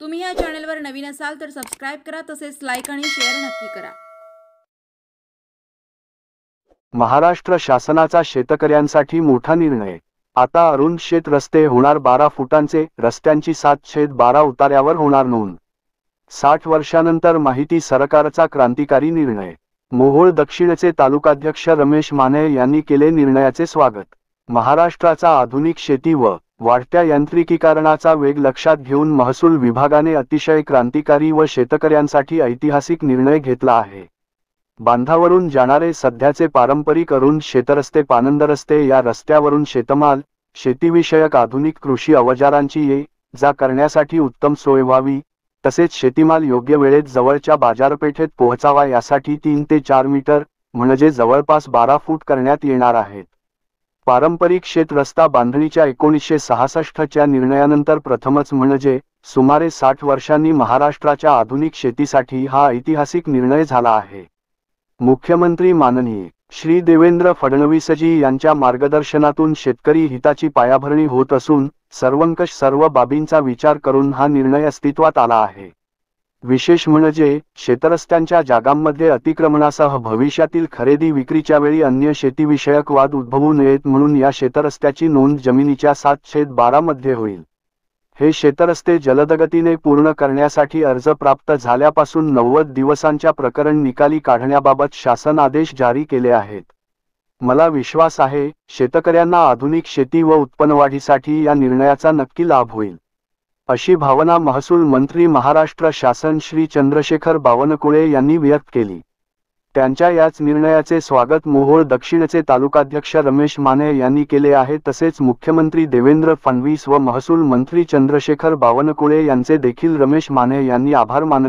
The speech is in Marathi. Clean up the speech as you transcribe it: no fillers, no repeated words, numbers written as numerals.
तुम्ही या चॅनलवर नवीन असाल तर सबस्क्राइब करा, तसेच लाईक आणि शेअर नक्की करा। महाराष्ट्र शासनाचा शेतकऱ्यांसाठी मोठा निर्णय। आता अरुंद शेत रस्ते होणार 12 फुटांचे, रस्त्यांची 7/12 उतार्यावर होणार नोंद। 60 वर्षानंतर माहिती सरकारचा क्रांतिकारी निर्णय। मोहोळ दक्षिणचे तालुकाध्यक्ष रमेश माने यांनी केले निर्णयाचे स्वागत। महाराष्ट्राचा आधुनिक शेती व वाढत्या यांत्रिकीकरणाचा वेग लक्षात घेऊन महसूल विभागाने अतिशय क्रांतिकारी व शेतकऱ्यांसाठी ऐतिहासिक निर्णय घेतला आहे। बांधावरून जाणारे सध्याचे पारंपरिक अरुंद शेतरस्ते पानंद रस्ते, या रस्त्यावरून शेतमाल, शेतीविषयक आधुनिक कृषी अवजारांची ये-जा करण्यासाठी उत्तम सोय व्हावी, तसेच शेतीमाल योग्य वेळेत जवळच्या बाजारपेठेत पोहोचावा यासाठी 3 ते 4 मीटर म्हणजे जवळपास 12 फूट करण्यात येणार आहेत। पारंपरिक शेत रस्ता बांधणीच्या 1966 च्या निर्णयानंतर प्रथमच म्हणजे सुमारे 60 वर्षांनी महाराष्ट्राच्या आधुनिक शेतीसाठी हा ऐतिहासिक निर्णय झाला आहे। मुख्यमंत्री माननीय श्री देवेंद्र फडणवीसजी यांच्या मार्गदर्शनातून शेतकरी हिताची पायाभरणी होत असून सर्वंकष सर्व बाबींचा विचार करून हा निर्णय अस्तित्वात आला आहे। विशेष म्हणजे शेतरस्त्यांच्या जागांमध्ये अतिक्रमणासह भविष्यातील खरेदी विक्रीच्या वेळी अन्य शेतीविषयक वाद उद्भवू नयेत म्हणून या शेतरस्त्याची नोंद जमिनीच्या 7/12 मध्ये होईल। हे शेतरस्ते जलदगतीने पूर्ण करण्यासाठी अर्ज प्राप्त झाल्यापासून 90 दिवसांच्या प्रकरण निकाली काढण्याबाबत शासन आदेश जारी केले आहेत। मला विश्वास आहे शेतकऱ्यांना आधुनिक शेती व उत्पन्नवाढीसाठी या निर्णयाचा नक्की लाभ होईल, अशी भावना महसूल मंत्री महाराष्ट्र शासन श्री चंद्रशेखर बावनकुळे यांनी व्यक्त केली। त्यांच्या याच निर्णयाचे स्वागत मोहोळ दक्षिणचे तालुकाध्यक्ष रमेश माने यांनी केले आहे। तसेच मुख्यमंत्री देवेंद्र फडणवीस व महसूल मंत्री चंद्रशेखर बावनकुळे यांचे देखील रमेश माने यांनी आभार मानले।